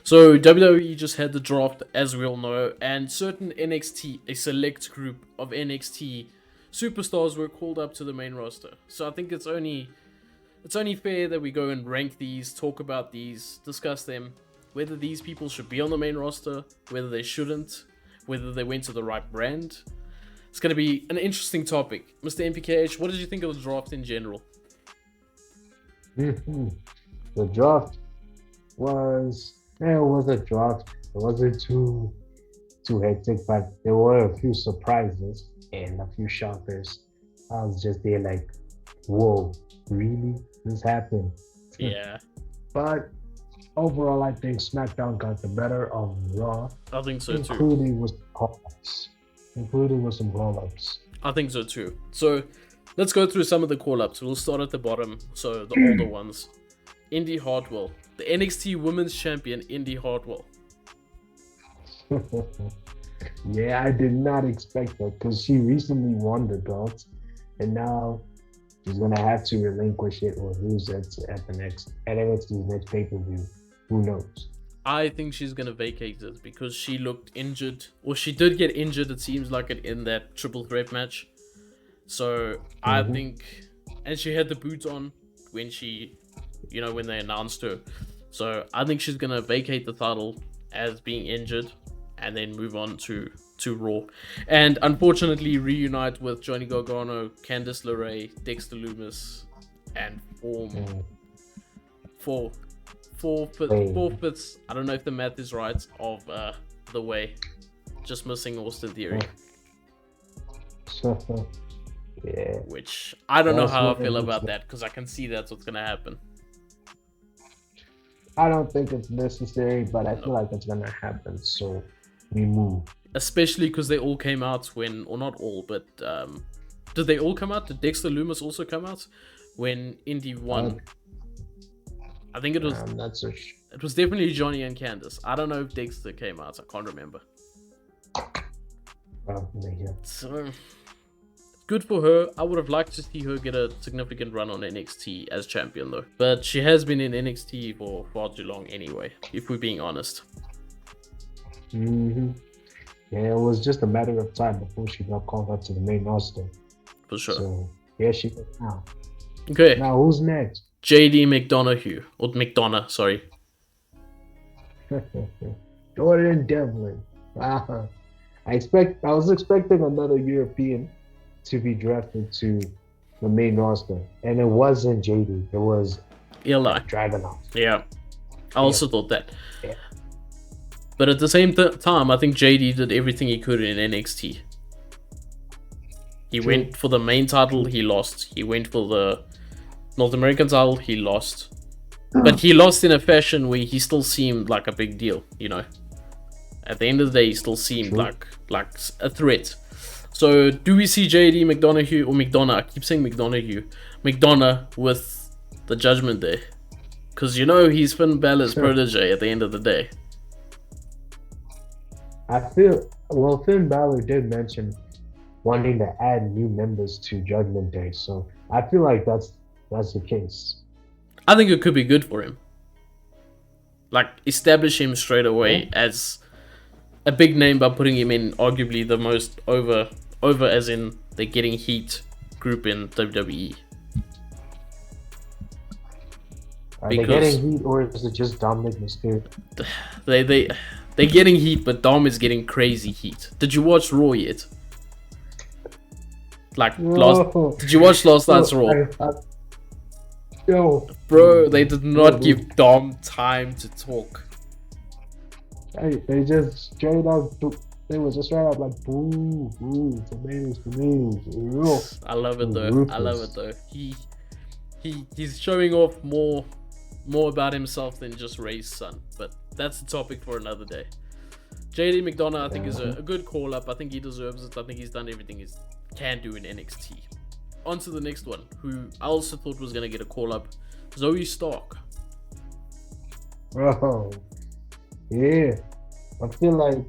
So WWE just had the draft, as we all know, and certain NXT, a select group of NXT superstars were called up to the main roster. So I think it's only fair that we go and rank these, talk about these, discuss them, whether these people should be on the main roster, whether they shouldn't, whether they went to the right brand. It's going to be an interesting topic. Mr. MPKH, what did you think of the draft in general? The draft was a draft. It wasn't too hectic, but there were a few surprises and a few shockers. I was just there like, whoa, really? This happened? Yeah. But overall, I think SmackDown got the better of Raw. I think so too. Including with some call-ups. I think so too. So let's go through some of the call-ups. We'll start at the bottom. So the older ones. Indy Hartwell. The NXT Women's Champion, Indy Hartwell. Yeah, I did not expect that because she recently won the belt, and now she's gonna have to relinquish it or lose it at NXT's next pay-per-view. Who knows? I think she's gonna vacate it because she looked injured, or she did get injured. It seems like it in that triple threat match. So I think, and she had the boots on when when they announced her. So I think she's gonna vacate the title as being injured, and then move on to Raw, and unfortunately reunite with Johnny Gargano, Candice LeRae, Dexter Lumis, and form four fifths. I don't know if the math is right of the way, just missing Austin Theory. Yeah. Which I don't know how I feel about that, because I can see that's what's gonna happen. I don't think it's necessary, but I feel like it's gonna happen. So we move. Especially because they all came out or not all, but did they all come out? Did Dexter Lumis also come out when Indy won? I think it was. I'm not so sure. It was definitely Johnny and Candice. I don't know if Dexter came out. I can't remember. Yeah. So good for her. I would have liked to see her get a significant run on NXT as champion though. But she has been in NXT for far too long anyway, if we're being honest. Yeah, it was just a matter of time before she got called up to the main roster. For sure. So here she is now. Okay. Now who's next? JD McDonough. Or McDonough, sorry. Jordan Devlin. I was expecting another European to be drafted to the main roster, and it wasn't JD. It was Eli Dragunov. Yeah, I also thought that. Yeah. But at the same time, I think JD did everything he could in NXT. He went for the main title, he lost. He went for the North American title, he lost. But he lost in a fashion where he still seemed like a big deal, At the end of the day, he still seemed like a threat. So, do we see JD McDonough or McDonough? I keep saying McDonough with the Judgment Day. Because he's Finn Balor's protege at the end of the day. Finn Balor did mention wanting to add new members to Judgment Day, so I feel like that's the case. I think it could be good for him. Like, establish him straight away as a big name by putting him in arguably the most over as in the getting heat group in WWE. Are they getting heat, or is it just Dominic Mysterio? They're getting heat, but Dom is getting crazy heat. Did you watch Raw yet? Did you watch last night's Raw? Yo, bro, they did not give Dom time to talk. They just straight up. They were just straight up like boo, tomatoes. I love it though. He's showing off more about himself than just Ray's son. But that's the topic for another day. JD McDonough, I think, is a good call up. I think he deserves it. I think he's done everything he can do in NXT. On to the next one, who I also thought was gonna get a call up, Zoe Stark. Oh, yeah. I feel like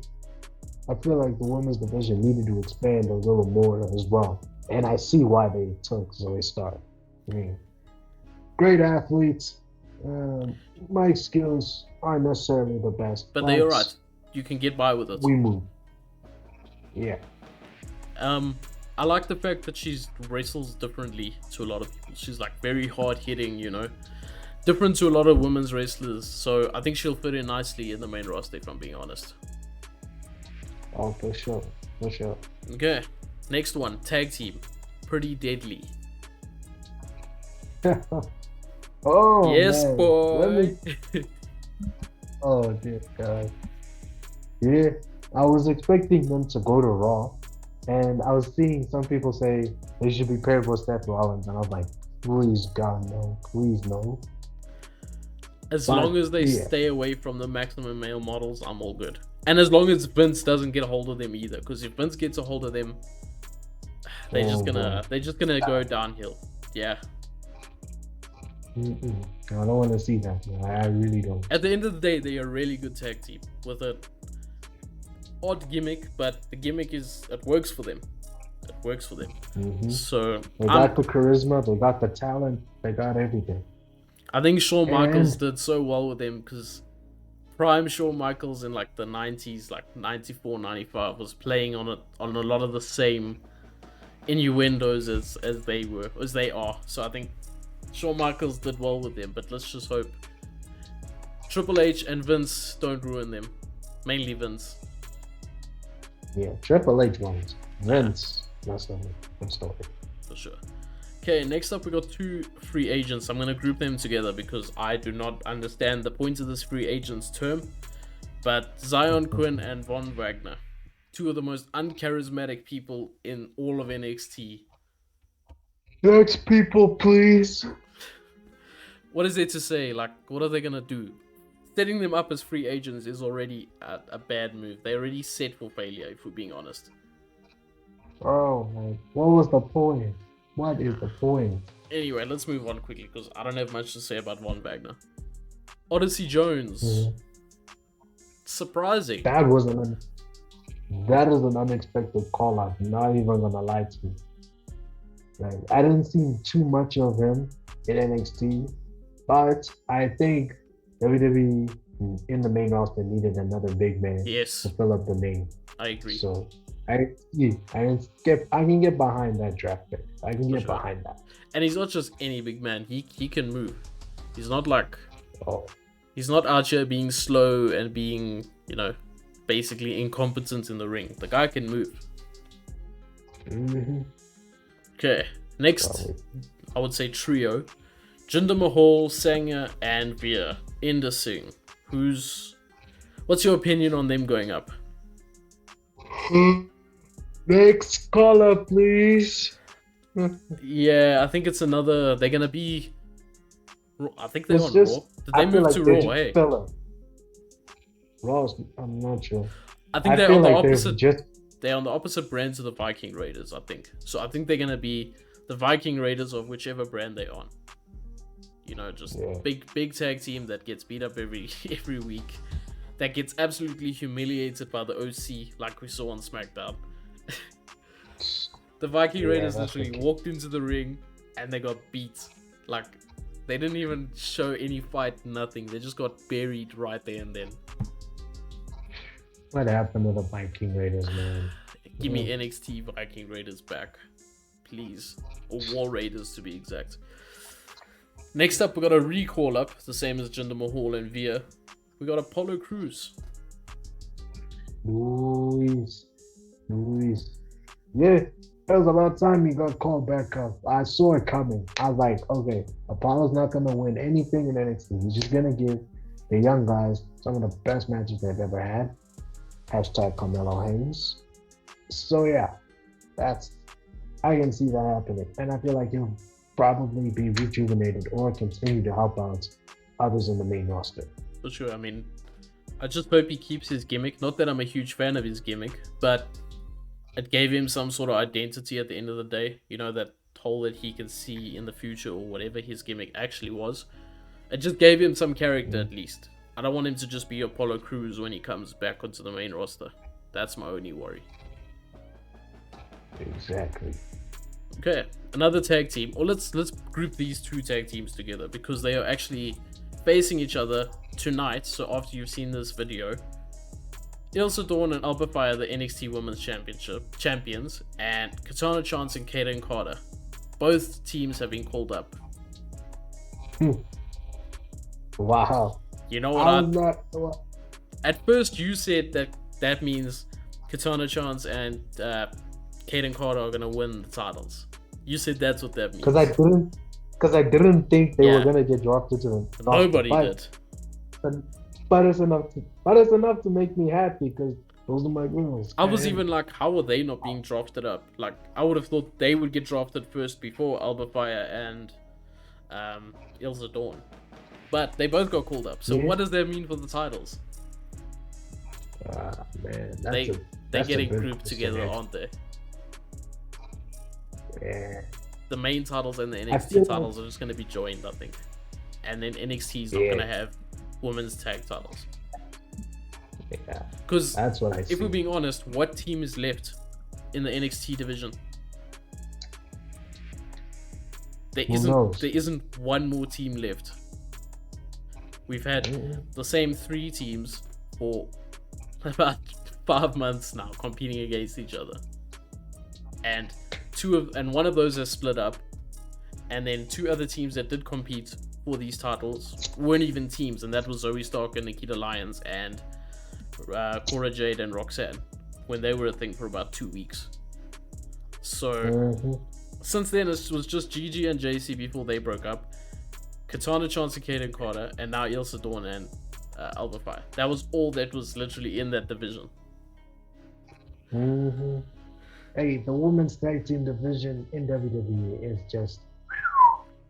the women's division needed to expand a little more as well, and I see why they took Zoe Stark. I mean, great athletes, My skills aren't necessarily the best, But they're but alright. You can get by with it. we move. Yeah. I like the fact that she wrestles differently to a lot of people. She's like very hard hitting, different to a lot of women's wrestlers. So I think she'll fit in nicely in the main roster, if I'm being honest. Oh, for sure. For sure. Okay, next one, tag team, Pretty Deadly. Oh, Yes, man. boy. Oh, dear God. Yeah, I was expecting them to go to Raw, and I was seeing some people say they should be paired with Seth Rollins, and I was like, please, God, no. Please, no. As But, long as they yeah. stay away from the maximum male models, I'm all good. And as long as Vince doesn't get a hold of them either, because if Vince gets a hold of them, they're just gonna go downhill. Yeah. Mm-mm. I don't want to see that. No, I really don't. At the end of the day, they're a really good tag team with an odd gimmick, but the gimmick it works for them. It works for them. Mm-hmm. So They got the charisma, they got the talent, they got everything. I think Shawn Michaels did so well with them because prime Shawn Michaels in like the 90s, like 94, 95, was playing on a lot of the same innuendos as they are. So I think Shawn Michaels did well with them, but let's just hope Triple H and Vince don't ruin them. Mainly Vince. Yeah, Triple H wins. Vince, that's not a story. For sure. Okay, next up we got two free agents. I'm going to group them together because I do not understand the point of this free agents term. But Zion Quinn and Von Wagner, two of the most uncharismatic people in all of NXT. Next people, please. What is there to say? Like, what are they going to do? Setting them up as free agents is already a bad move. They're already set for failure, if we're being honest. Oh, man. What was the point? What is the point? Anyway, let's move on quickly because I don't have much to say about Von Wagner. Odyssey Jones. Mm-hmm. Surprising. That is an unexpected call out. Not even gonna lie to you. Like, I didn't see too much of him in NXT, but I think WWE in the main roster needed another big man to fill up the name. I agree. So I can get behind that draft pick. I can get behind that. And he's not just any big man. He can move. He's not like he's not out here being slow and being, basically incompetent in the ring. The guy can move. Mm-hmm. Okay, next I would say trio: Jinder Mahal, Sangha, and Veer. Inder Singh. What's your opinion on them going up? Next caller, please. Yeah, I think it's another. They're gonna be. I think they're on Raw. Did they move to Raw? Hey, Raw. I'm not sure. I think they're on the opposite. They're on the opposite brands of the Viking Raiders. I think so. I think they're gonna be the Viking Raiders of whichever brand they're on. Big tag team that gets beat up every week, that gets absolutely humiliated by the OC like we saw on SmackDown. The Viking Raiders literally walked into the ring and they got beat. Like, they didn't even show any fight, nothing. They just got buried right there and then. What happened to the Viking Raiders, man? Give me NXT Viking Raiders back, please. Or War Raiders to be exact. Next up, we got a recall up, the same as Jinder Mahal and Veer. We got Apollo Crews. Luis. Yeah, it was about time he got called back up. I saw it coming. I was like, okay, Apollo's not going to win anything in NXT. He's just going to give the young guys some of the best matches they've ever had. Hashtag Carmelo Hayes. So yeah, I can see that happening. And I feel like he'll probably be rejuvenated or continue to help out others in the main roster. For sure. I mean, I just hope he keeps his gimmick. Not that I'm a huge fan of his gimmick, but it gave him some sort of identity at the end of the day. That hole that he can see in the future or whatever his gimmick actually was. It just gave him some character at least. I don't want him to just be Apollo Crews when he comes back onto the main roster. That's my only worry. Exactly. Okay, another tag team. Or let's group these two tag teams together because they are actually facing each other tonight. So after you've seen this video, Ilse Dawn and Alba Fire, the NXT Women's champions, and Katana Chance and Kaden Carter. Both teams have been called up. Wow. You know what? At first, you said that means Katana Chance and Kaden Carter are gonna win the titles. You said that's what that means. Because I didn't think they were gonna get drafted to them. Nobody did. But it's enough to make me happy because those are my girls. I was even like, how are they not being drafted up? Like, I would have thought they would get drafted first before Alba Fire and Ilse Dawn. But they both got called up. So what does that mean for the titles? Man, they're getting grouped together, aren't they? Yeah. The main titles and the NXT titles are just going to be joined, I think. And then NXT is not going to have women's tag titles. Yeah. Because that's what I see. If we're being honest, what team is left in the NXT division? There isn't one more team left. We've had the same 3 teams for about 5 months now competing against each other. And one of those has split up, and then 2 other teams that did compete for these titles weren't even teams, and that was Zoe Stark and Nikita Lyons and Cora Jade and Roxanne when they were a thing for about 2 weeks. So since then it was just Gigi and JC before they broke up, Katana Chance and Kaden Carter, and now Ilse Dawn and Alba Fire. That was all that was literally in that division. Hey, the women's tag team division in WWE is just...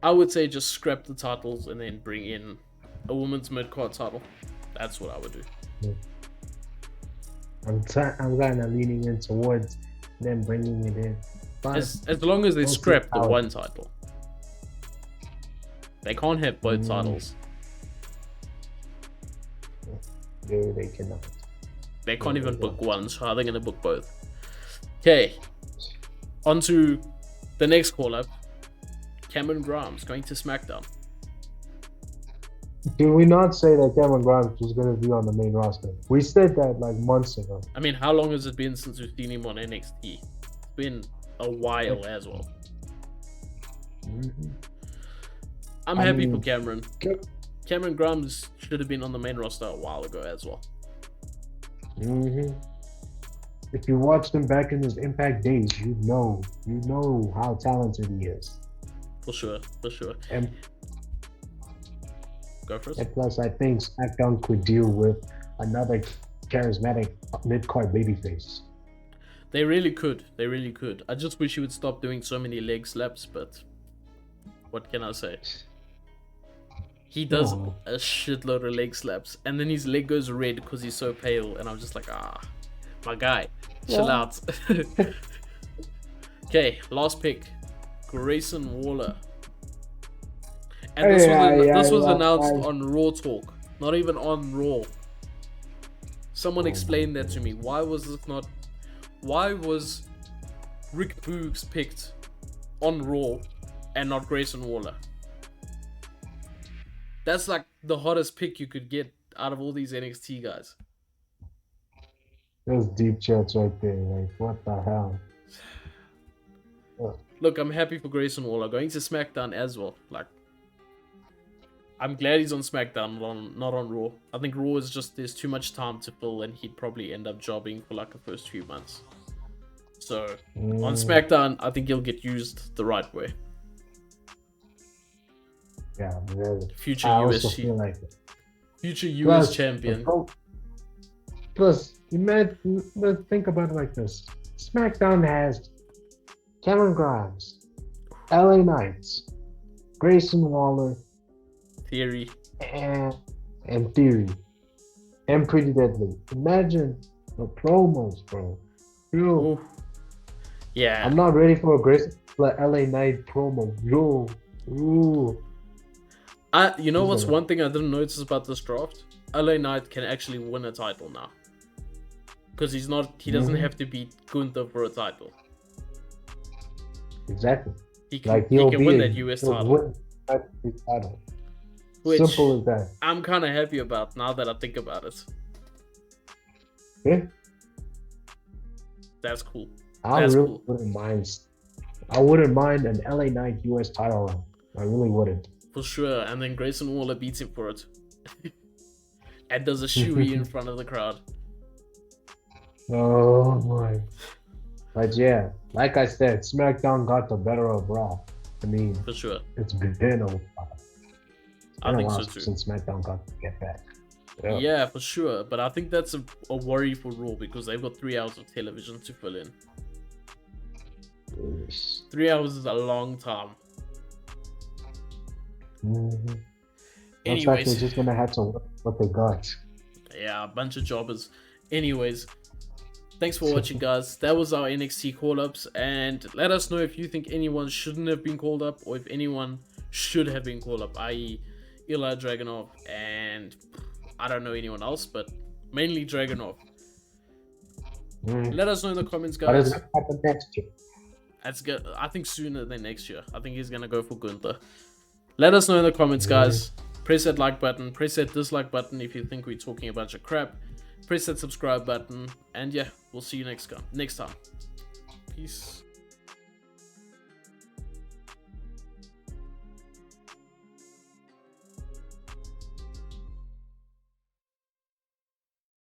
I would say just scrap the titles and then bring in a women's mid-card title. That's what I would do. I'm kind of leaning in towards them bringing it in. But as long as they scrap the one title. They can't have both titles. Yeah, they cannot. They can't even book one, so how are they going to book both? Okay, on to the next call-up. Cameron Grimes going to SmackDown. Did we not say that Cameron Grimes was going to be on the main roster? We said that like months ago. I mean, how long has it been since we've seen him on NXT? It's been a while as well. I'm happy for Cameron. Cameron Grimes should have been on the main roster a while ago as well. If you watched him back in his Impact days, you know how talented he is. For sure. And go first. And plus, I think SmackDown could deal with another charismatic mid-card babyface. They really could. I just wish he would stop doing so many leg slaps, but what can I say? He does a shitload of leg slaps, and then his leg goes red because he's so pale, and I'm just like, my guy, chill out. Okay, last pick, Grayson Waller. And this was announced on Raw Talk, not even on Raw. Someone explain that to me. Why was Rick Boogs picked on Raw and not Grayson Waller? That's like the hottest pick you could get out of all these NXT guys. There's deep chats right there. Like, what the hell? Look, I'm happy for Grayson Waller going to SmackDown as well. Like, I'm glad he's on SmackDown, not on Raw. I think Raw is just, there's too much time to fill, and he'd probably end up jobbing for like the first few months. So, on SmackDown, I think he'll get used the right way. Yeah, really. Future I US also feel like it. Future US champion. Plus, let's think about it like this. SmackDown has Cameron Grimes, LA Knights, Grayson Waller, Theory, and Theory, and Pretty Deadly. Imagine the promos, bro. Yo. Yeah. I'm not ready for a LA Knight promo. Yo. Ooh. You know what's one thing I didn't notice about this draft? LA Knight can actually win a title now. Because he doesn't have to beat Gunther for a title. Exactly. He can win that US title. which Simple as that. I'm kind of happy about now that I think about it. Yeah. That's cool. I That's really cool. wouldn't mind. I wouldn't mind an LA Knight US title run. I really wouldn't. For sure. And then Grayson Waller beats him for it. And does a shoey in front of the crowd. Oh my. But yeah, like I said, SmackDown got the better of Raw. I mean, For sure. it's been a while. I think so too. Since SmackDown got to get back. Yeah, for sure. But I think that's a worry for Raw because they've got 3 hours of television to fill in. Yes. 3 hours is a long time. Mm-hmm. Anyways, they're just gonna have to work what they got. Yeah, a bunch of jobbers. Anyways, thanks for watching, guys. That was our NXT call-ups, and let us know if you think anyone shouldn't have been called up, or if anyone should have been called up, i.e. Ilya Dragunov, and I don't know anyone else, but mainly Dragunov. Let us know in the comments, guys. What is gonna happen next year? That's good. I think sooner than next year. I think he's gonna go for Gunther. Let us know in the comments, guys. Press that like button. Press that dislike button if you think we're talking a bunch of crap. Press that subscribe button. And yeah, we'll see you next time. Peace.